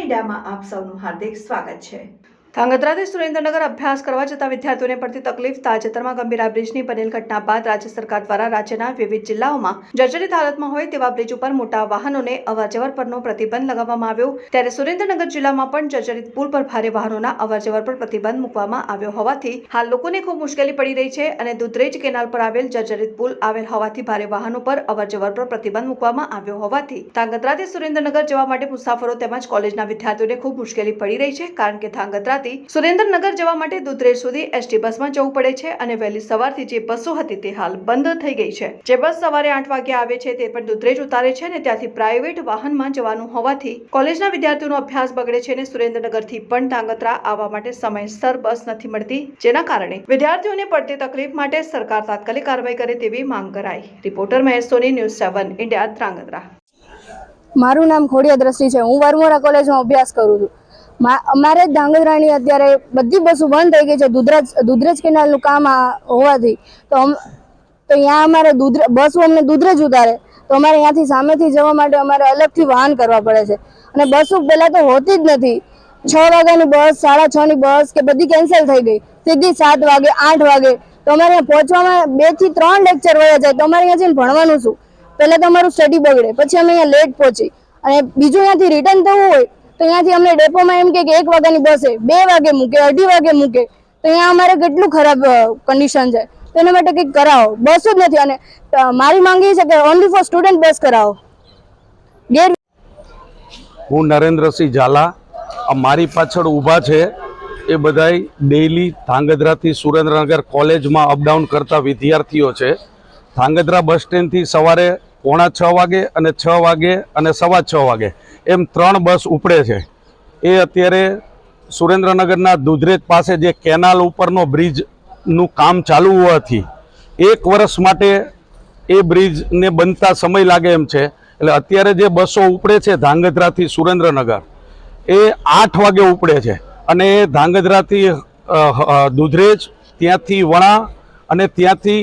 મીડિયામાં આપ સૌનું હાર્દિક સ્વાગત છે। ધાંગધ્રાથી સુરેન્દ્રનગર અભ્યાસ કરવા જતા વિદ્યાર્થીઓને પડતી તકલીફ। તાજેતરમાં ગંભીરા બ્રિજની બનેલ ઘટના બાદ રાજ્ય સરકાર દ્વારા રાજ્યના વિવિધ જિલ્લાઓમાં જર્જરિત હાલતમાં હોય તેવા બ્રિજ ઉપર મોટા વાહનોને અવરજવર પરનો પ્રતિબંધ લગાવવામાં આવ્યો। ત્યારે સુરેન્દ્રનગર જિલ્લામાં પણ જર્જરિત પુલ પર ભારે વાહનોના અવરજવર પર પ્રતિબંધ મૂકવામાં આવ્યો હોવાથી હાલ લોકોને ખૂબ મુશ્કેલી પડી રહી છે અને દુધરેજ કેનાલ પર આવેલ જર્જરિત પુલ આવેલ હોવાથી ભારે વાહનો પર અવરજવર પર પ્રતિબંધ મૂકવામાં આવ્યો હોવાથી ધાંગધ્રાથી સુરેન્દ્રનગર જવા માટે મુસાફરો તેમજ કોલેજના વિદ્યાર્થીઓને ખૂબ મુશ્કેલી પડી રહી છે, કારણ કે ધાંગધ્રાથી સુરેન્દ્રનગર જવા માટે દુધરેજ સુધી એસટી બસમાં જવું પડે છે અને વહેલી સવારથી જે બસો હતી તે હાલ બંધ થઈ ગઈ છે। જે બસ સવારે 8 વાગે આવે છે તે પણ દુધરેજ ઉતારે છે અને ત્યાંથી પ્રાઇવેટ વાહનમાં જવાનું હોવાથી કોલેજના વિદ્યાર્થીઓનો અભ્યાસ બગડે છે અને સુરેન્દ્રનગરથી પણ ધાંગધ્રા આવવા માટે સમયસર બસ નથી મળતી, જેના કારણે વિદ્યાર્થીઓને પડતી તકલીફ માટે સરકાર તાત્કાલિક કાર્યવાહી કરે તેવી માંગ કરાઈ। રિપોર્ટર મહેશ સોની, ન્યૂઝ 7 ઇન્ડિયા, ધાંગધ્રા। મારું નામ ખોડિયા દ્રષ્ટિ છે। હું વરમોરા કોલેજમાં અભ્યાસ કરું છું। અમારે ધાંગધ્રાની અત્યારે બધી બસો બંધ થઈ ગઈ છે દુધરેજ કેનાલનું કામ હોવાથી। તો અહીંયા અમારે બસો અમને દુધરેજ ઉતારે તો અમારે અહીંયાથી સામેથી જવા માટે અમારે અલગથી વાહન કરવા પડે છે અને બસો પહેલાં તો હોતી જ નથી। 6 વાગ્યાની બસ, 6:30ની બસ કે બધી કેન્સલ થઈ ગઈ, સીધી 7 વાગે 8 વાગે। તો અમારે અહીંયા પહોંચવામાં 2 થી 3 લેક્ચર વયા જાય, તો અમારે અહીંયા જઈને ભણવાનું શું? પહેલાં તો અમારું સ્ટડી બગડે, પછી અમે અહીંયા લેટ પહોંચી અને બીજું અહીંયાથી રિટર્ન થવું હોય તો અહીંયાથી અમને ડેપોમાં એમ કે 1 વાગ્યાની બસે 2 વાગે મૂકે, 2:30 વાગે મૂકે, તો અહીંયા અમારે કેટલું ખરાબ કન્ડિશન છે। તો એના માટે કંઈક કરાવો, બસો જ નથી અને મારી માંગ એ છે કે ઓનલી ફોર સ્ટુડન્ટ બસ કરાવો। હું નરેન્દ્રસિંહ ઝાલા, મારી પાછળ ઊભા છે એ બધાય ડેઈલી ધાંગધ્રાથી સુરેન્દ્રનગર કોલેજમાં અપડાઉન કરતા વિદ્યાર્થીઓ છે। ધાંગધ્રા બસ સ્ટેન્ડથી સવારે 5:45 વાગે અને 6 વાગે અને 6:15 વાગે એમ 3 બસ ઉપડે છે। એ અત્યારે સુરેન્દ્રનગરના દુધરેજ પાસે જે કેનાલ ઉપરનો બ્રિજનું કામ ચાલુ હોવાથી 1 વર્ષ માટે એ બ્રિજને બનતા સમય લાગે એમ છે। એટલે અત્યારે જે બસો ઉપડે છે ધાંગધ્રાથી સુરેન્દ્રનગર એ 8 વાગે ઉપડે છે અને એ ધાંગધ્રાથી દુધરેજ, ત્યાંથી વણા અને ત્યાંથી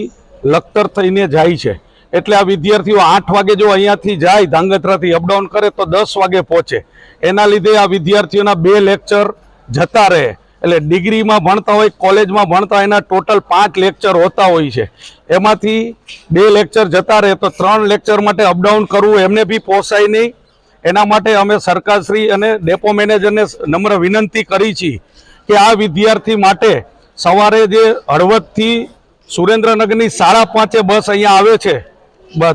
લખતર થઈને જાય છે। એટલે આ વિદ્યાર્થીઓ 8 વાગે જો અહીંયાથી જાય ધાંગધ્રાથી અપડાઉન કરે તો 10 વાગે પહોંચે। એના લીધે આ વિદ્યાર્થીઓના 2 લેક્ચર જતા રહે। એટલે ડિગ્રીમાં ભણતા હોય, કોલેજમાં ભણતા એના ટોટલ 5 લેક્ચર હોતા હોય છે, એમાંથી 2 લેક્ચર જતા રહે તો 3 લેક્ચર માટે અપડાઉન કરવું એમને બી પોસાય નહીં। એના માટે અમે સરકારશ્રી અને ડેપો મેનેજરને નમ્ર વિનંતી કરી છે કે આ વિદ્યાર્થી માટે સવારે જે હળવદથી સુરેન્દ્રનગરની 5:30 બસ અહીંયા આવે છે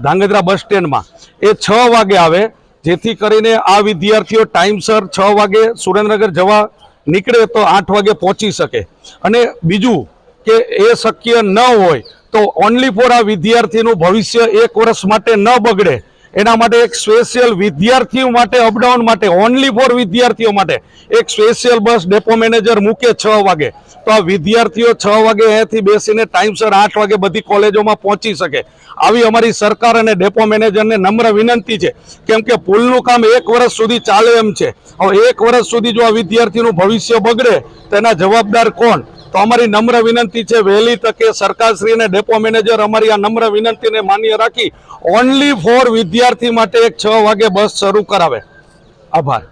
ધાંગધ્રા બસ સ્ટેન્ડમાં, એ 6 વાગે આવે, જેથી કરીને આ વિદ્યાર્થીઓ ટાઈમસર 6 વાગે સુરેન્દ્રનગર જવા નીકળે તો 8 વાગે પહોંચી શકે। અને બીજું કે એ શક્ય ન હોય તો ઓનલી ફોર આ વિદ્યાર્થીનું ભવિષ્ય 1 વર્ષ માટે ન બગડે એના માટે એક સ્પેશિયલ વિદ્યાર્થીઓ માટે અપડાઉન માટે ઓનલી ફોર વિદ્યાર્થીઓ માટે એક સ્પેશિયલ બસ ડેપો મેનેજર મૂકે 6 વાગે, તો આ વિદ્યાર્થીઓ 6 વાગે અહીંયાથી બેસીને ટાઈમસર 8 વાગે બધી કોલેજોમાં પહોંચી શકે। આવી અમારી સરકાર અને ડેપો મેનેજરને નમ્ર વિનંતી છે, કેમ કે પુલનું કામ 1 વર્ષ સુધી ચાલે એમ છે। હવે 1 વર્ષ સુધી જો આ વિદ્યાર્થીનું ભવિષ્ય બગડે તો એના જવાબદાર કોણ? તો અમારી નમ્ર વિનંતી છે વહેલી તકે સરકારશ્રી અને ડેપો મેનેજર અમારી આ નમ્ર વિનંતીને માન્ય રાખી ઓનલી ફોર વિદ્યાર્થી માટે એક 6 વાગે બસ શરૂ કરાવે। આભાર।